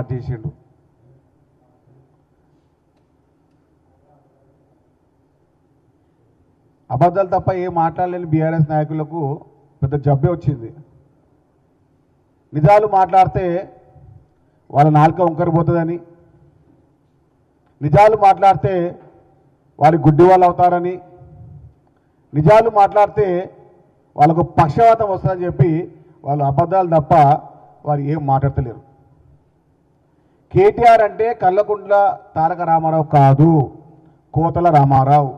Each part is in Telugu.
స్టార్ట్ చేసిండు. అబద్ధాలు తప్ప ఏం మాట్లాడలేని బీఆర్ఎస్ నాయకులకు పెద్ద జబ్బే వచ్చింది. నిజాలు మాట్లాడితే వాళ్ళ నాలుక వంకరిపోతుందని, నిజాలు మాట్లాడితే వారి గుడ్డి వాళ్ళు అవుతారని, నిజాలు మాట్లాడితే వాళ్ళకు పక్షవాతం వస్తుందని చెప్పి వాళ్ళు అబద్ధాలు తప్ప వారు ఏం మాట్లాడతలేరు. కేటీఆర్ అంటే కల్వకుంట్ల తారక రామారావు కాదు, కోతల రామారావు.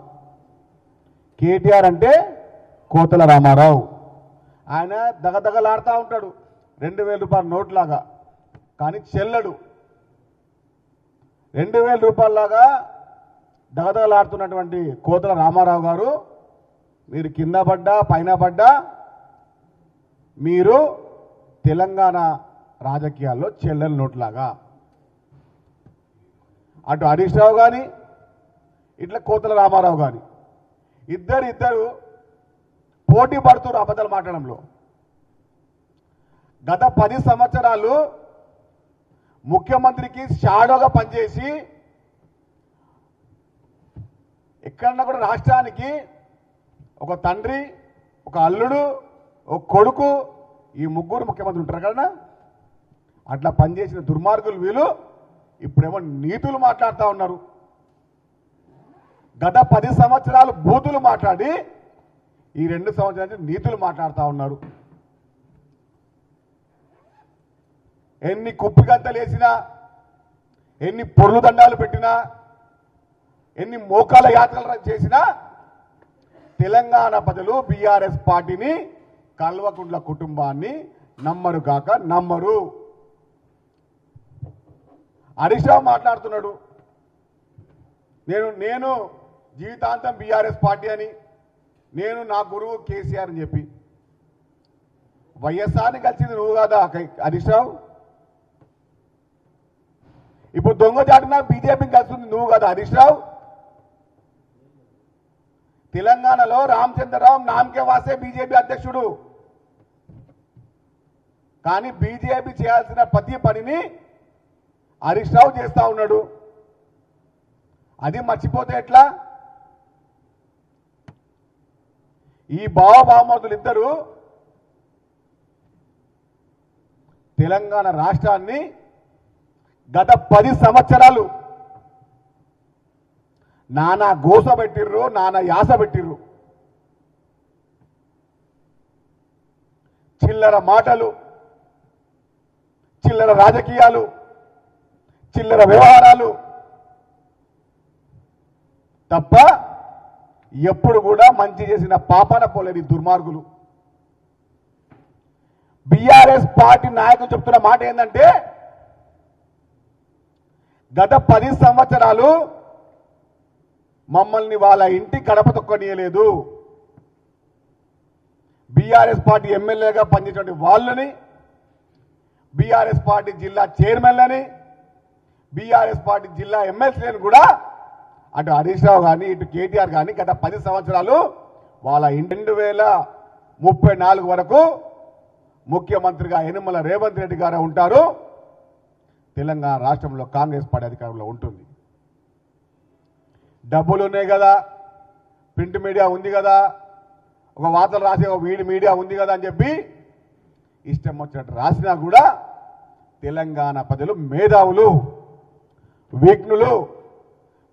కేటీఆర్ అంటే కోతల రామారావు. ఆయన దగదగలాడుతూ ఉంటాడు 2000 రూపాయల నోట్లాగా, కానీ చెల్లడు. 2000 రూపాయలలాగా దగదగలాడుతున్నటువంటి కోతల రామారావు గారు, మీరు కింద పడ్డా పైన పడ్డా మీరు తెలంగాణ రాజకీయాల్లో చెల్లెల నోట్లాగా. అటు హరీష్ రావు కానీ ఇట్లా కోతల రామారావు కానీ ఇద్దరు పోటీ పడుతున్నారు అబద్ధాలు మాట్లాడంలో. గత 10 సంవత్సరాలు ముఖ్యమంత్రికి షాడోగా పనిచేసి ఎక్కడన్నా కూడా రాష్ట్రానికి ఒక తండ్రి, ఒక అల్లుడు, ఒక కొడుకు, ఈ ముగ్గురు ముఖ్యమంత్రి ఉంటారు కదా. అట్లా పనిచేసిన దుర్మార్గులు వీళ్ళు ఇప్పుడేమో నీతులు మాట్లాడుతూ ఉన్నారు. గత 10 సంవత్సరాలు బూతులు మాట్లాడి ఈ 2 సంవత్సరాలు నీతులు మాట్లాడుతూ ఉన్నారు. ఎన్ని కుప్పిగంతలు వేసినా, ఎన్ని పొర్లు దండాలు పెట్టినా, ఎన్ని మోకాల యాత్రలు చేసినా తెలంగాణ ప్రజలు బీఆర్ఎస్ పార్టీని, కల్వకుంట్ల కుటుంబాన్ని నమ్మరు కాక నమ్మరు. హరీష్ రావు మాట్లాడుతున్నాడు, నేను జీవితాంతం బీఆర్ఎస్ పార్టీ అని, నేను నా గురువు కేసీఆర్ అని చెప్పి. వైఎస్ఆర్ని కలిసింది నువ్వు కాదా హరీష్ రావు? ఇప్పుడు దొంగచాటున బీజేపీని కలిసింది నువ్వు కదా హరీష్ రావు? తెలంగాణలో రామచంద్రరావు నామకే వాసే బీజేపీ అధ్యక్షుడు, కానీ బీజేపీ చేయాల్సిన ప్రతి పనిని హరీష్ రావు చేస్తా ఉన్నాడు. అది మర్చిపోతే ఎట్లా? ఈ బావబామర్దులు ఇద్దరు తెలంగాణ రాష్ట్రాన్ని గత 10 సంవత్సరాలు నానా గోస పెట్టిర్రు, నానా యాస పెట్టిర్రు. చిల్లర మాటలు, చిల్లర రాజకీయాలు, చిల్లర వ్యవహారాలు తప్ప ఎప్పుడు కూడా మంచి చేసిన పాపన పోలేని దుర్మార్గులు. బీఆర్ఎస్ పార్టీ నాయకులు చెప్తున్న మాట ఏంటంటే, గత 10 సంవత్సరాలు మమ్మల్ని వాళ్ళ ఇంటి గడప తొక్కనీయలేదు. బీఆర్ఎస్ పార్టీ ఎమ్మెల్యేగా పనిచేటువంటి వాళ్ళని, బీఆర్ఎస్ పార్టీ జిల్లా చైర్మన్లని, బీఆర్ఎస్ పార్టీ జిల్లా ఎమ్మెల్సీలను కూడా అటు హరీష్ రావు కానీ ఇటు కేటీఆర్ కానీ గత 10 సంవత్సరాలు వాళ్ళ 2034 వరకు ముఖ్యమంత్రిగా యనమల రేవంత్ రెడ్డి గారు ఉంటారు. తెలంగాణ రాష్ట్రంలో కాంగ్రెస్ పార్టీ అధికారంలో ఉంటుంది. డబ్బులు ఉన్నాయి కదా, ప్రింట్ మీడియా ఉంది కదా, ఒక వార్తలు రాసే ఒక మీడియా ఉంది కదా అని చెప్పి ఇష్టం వచ్చినట్టు రాసినా కూడా తెలంగాణ ప్రజలు మేధావులు, విఘ్నులు.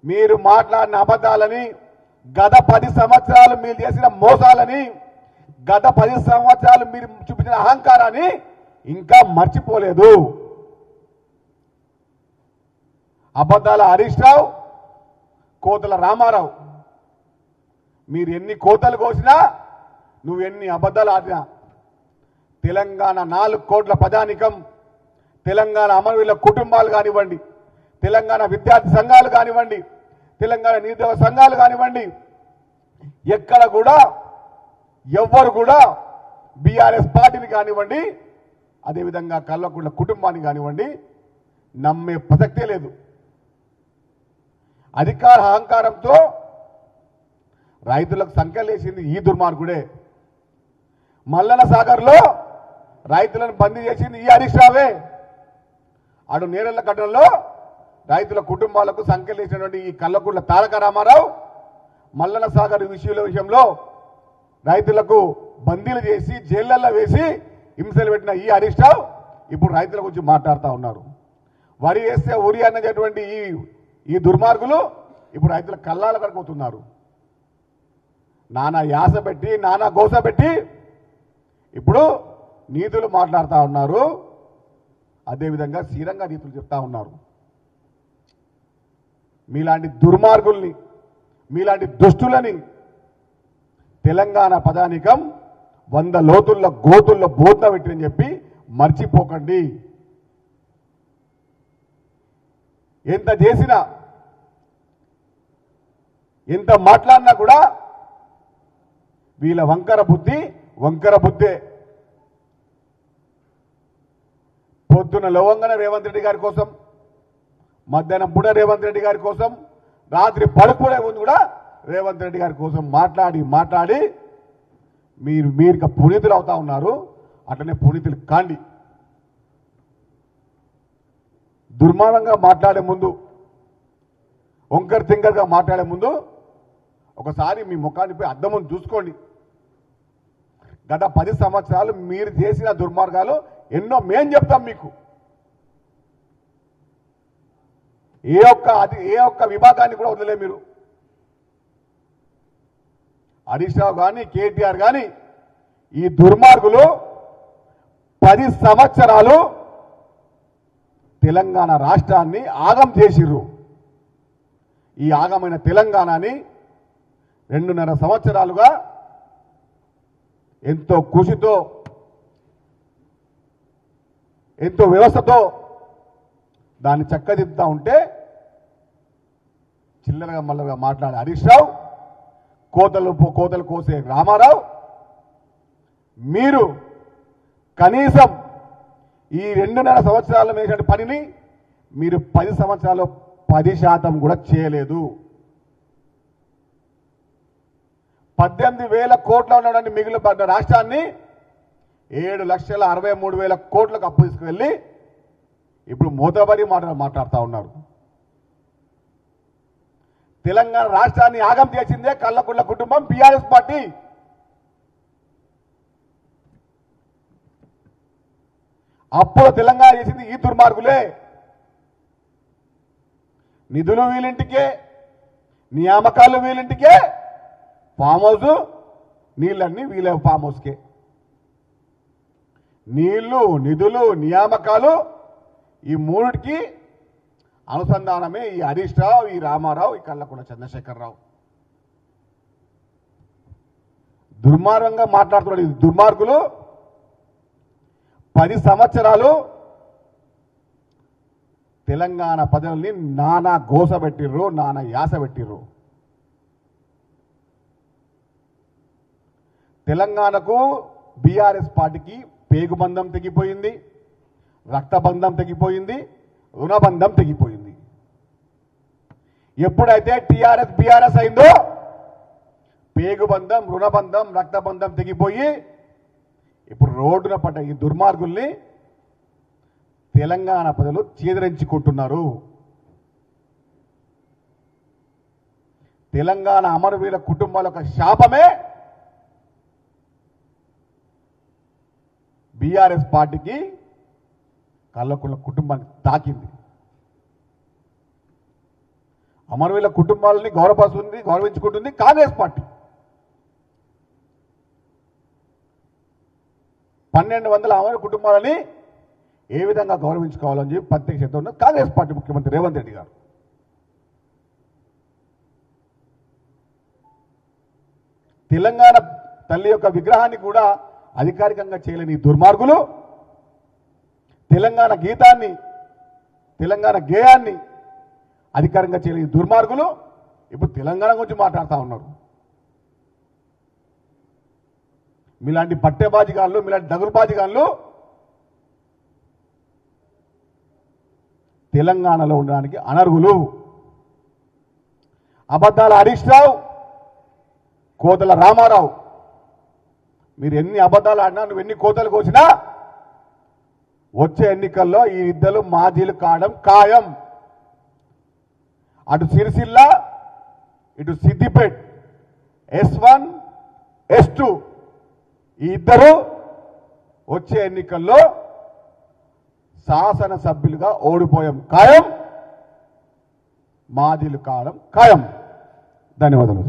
మీరు మాట్లాడిన అబద్ధాలని, గత 10 సంవత్సరాలు మీరు చేసిన మోసాలని, గత 10 సంవత్సరాలు మీరు చూపించిన అహంకారాన్ని ఇంకా మర్చిపోలేదు. అబద్ధాల హరీష్ రావు, కోతల రామారావు, మీరు ఎన్ని కోతలు కోసినా, నువ్వు ఎన్ని అబద్ధాలు ఆడినా, తెలంగాణ 4 కోట్ల ప్రజానికం, తెలంగాణ అమరవీరుల కుటుంబాలు కానివ్వండి, తెలంగాణ విద్యార్థి సంఘాలు కానివ్వండి, తెలంగాణ నిరుద్యోగ సంఘాలు కానివ్వండి, ఎక్కడ కూడా ఎవ్వరు కూడా బీఆర్ఎస్ పార్టీని కానివ్వండి, అదేవిధంగా కల్వకుంట్ల కుటుంబాన్ని కానివ్వండి నమ్మే ప్రసక్తే లేదు. అధికార అహంకారంతో రైతులకు సంఖ్యలేసింది ఈ దుర్మార్గుడే. మల్లన్న సాగర్లో రైతులను బందీ చేసింది ఈ హరీష్ రావే. అటు నేరెళ్ల ఘటనలో రైతుల కుటుంబాలకు సంఖ్యలేసినటువంటి ఈ కల్లకుంట్ల తారక రామారావు మల్లన సాగర్ విషయంలో రైతులకు బందీలు చేసి జైళ్లలో వేసి హింసలు పెట్టిన ఈ హరీష్ రావు ఇప్పుడు రైతుల గురించి మాట్లాడుతూ ఉన్నారు. వరి వేస్తే ఉరి అన్నటువంటి ఈ దుర్మార్గులు ఇప్పుడు రైతుల కల్లాల కడుకుతున్నారు. నానా యాస పెట్టి నానా గోస పెట్టి ఇప్పుడు నీతులు మాట్లాడుతూ ఉన్నారు. అదేవిధంగా శ్రీరంగ నీతులు చెప్తా ఉన్నారు. మీలాంటి దుర్మార్గుల్ని మీలాంటి దుష్టులని తెలంగాణ పదానికం 100 లోతుల్లో గోతుల్లో బోత్న పెట్టిని చెప్పి మర్చిపోకండి. ఎంత చేసినా ఎంత మాట్లాడినా కూడా వీళ్ళ వంకర బుద్ధే. పొద్దున లవంగన రేవంత్ రెడ్డి గారి కోసం, మధ్యాహ్నం పూట రేవంత్ రెడ్డి గారి కోసం, రాత్రి పడుకునే ముందు కూడా రేవంత్ రెడ్డి గారి కోసం మాట్లాడి మీరు పునీతులు అవుతా ఉన్నారు. అట్లనే పునీతులు కాండి. దుర్మార్గంగా మాట్లాడే ముందు, వంకర్ తింకర్గా మాట్లాడే ముందు ఒకసారి మీ ముఖాన్ని అద్దం ముందు చూసుకోండి. గత 10 సంవత్సరాలు మీరు చేసిన దుర్మార్గాలు ఎన్నో మేం చెప్తాం మీకు. ఏ ఒక్క విభాగాన్ని కూడా వదిలే మీరు. హరీష్ రావు కానీ కేటీఆర్ కానీ ఈ దుర్మార్గులు 10 సంవత్సరాలు తెలంగాణ రాష్ట్రాన్ని ఆగం చేసిర్రు. ఈ ఆగమైన తెలంగాణని 2.5 సంవత్సరాలుగా ఎంతో కృషితో ఎంతో వ్యవస్థతో దాన్ని చక్కదిద్దుతా ఉంటే చిల్లరగా మల్లరగా మాట్లాడే హరీష్ రావు, కోతలు కోసే రామారావు, మీరు కనీసం ఈ 2.5 సంవత్సరాలు వేసిన పనిని మీరు 10 సంవత్సరాలు 10% కూడా చేయలేదు. 18,000 కోట్ల ఉన్నటువంటి మిగిలిన రాష్ట్రాన్ని 7,63,000 కోట్లకు అప్పు తీసుకువెళ్ళి ఇప్పుడు మూతబడి మాట్లాడుతూ ఉన్నారు. తెలంగాణ రాష్ట్రాన్ని ఆగం చేసిందే కల్లకుంట్ల కుటుంబం, బీఆర్ఎస్ పార్టీ. అప్పుడు తెలంగాణ చేసింది ఈ దుర్మార్గులే. నిధులు వీళ్ళింటికే, నియామకాలు వీళ్ళింటికే, ఫామ్ హౌస్ నీళ్ళన్నీ వీళ్ళ ఫామ్ హౌస్కే. నీళ్లు, నిధులు, నియామకాలు ఈ మూడిటికి అనుసంధానమే ఈ హరీష్ రావు, ఈ రామారావు, ఈ కల్లకుంట్ల చంద్రశేఖరరావు. దుర్మార్గంగా మాట్లాడుతున్నారు ఈ దుర్మార్గులు. 10 సంవత్సరాలు తెలంగాణ ప్రజల్ని నానా గోస పెట్టిర్రు, నానా యాస పెట్టిర్రు. తెలంగాణకు బీఆర్ఎస్ పార్టీకి పేగుబంధం తెగిపోయింది, రక్తబంధం తెగిపోయింది, రుణబంధం తెగిపోయింది. ఎప్పుడైతే టీఆర్ఎస్ బీఆర్ఎస్ అయిందో పేగుబంధం, రుణబంధం, రక్తబంధం తెగిపోయి ఇప్పుడు రోడ్డున పడ్డ ఈ దుర్మార్గుల్ని తెలంగాణ ప్రజలు చీదరించుకుంటున్నారు. తెలంగాణ అమరవీరుల కుటుంబాల యొక్క శాపమే బీఆర్ఎస్ పార్టీకి కల్లకుంట్ల కుటుంబానికి తాకింది. అమరవీరుల కుటుంబాలని గౌరవించుకుంటుంది కాంగ్రెస్ పార్టీ. 1200 అమర కుటుంబాలని ఏ విధంగా గౌరవించుకోవాలని చెప్పి ప్రత్యక్ష ఉన్న కాంగ్రెస్ పార్టీ ముఖ్యమంత్రి రేవంత్ రెడ్డి గారు. తెలంగాణ తల్లి యొక్క విగ్రహాన్ని కూడా అధికారికంగా చేయలేని దుర్మార్గులు తెలంగాణ గీతాన్ని, తెలంగాణ గేయాన్ని అధికారంగా చేయలేని దుర్మార్గులు ఇప్పుడు తెలంగాణ గురించి మాట్లాడుతూ ఉన్నారు. మీలాంటి పట్టెబాజిగాళ్ళు, మీలాంటి దగులుబాజిగాళ్ళు తెలంగాణలో ఉండడానికి అనర్హులు. అబద్ధాల హరీష్ రావు, కోతల రామారావు, మీరు ఎన్ని అబద్ధాలు ఆడినా, నువ్వు ఎన్ని కోతలు కోసినా వచ్చే ఎన్నికల్లో ఈ ఇద్దరు మాజీలు కావడం ఖాయం. అటు సిరిసిల్ల ఇటు సిద్దిపేట్ S1 S2 ఈ ఇద్దరు వచ్చే ఎన్నికల్లో శాసనసభ్యులుగా ఓడిపోయాం ఖాయం, మాజీలు కావడం ఖాయం. ధన్యవాదాలు.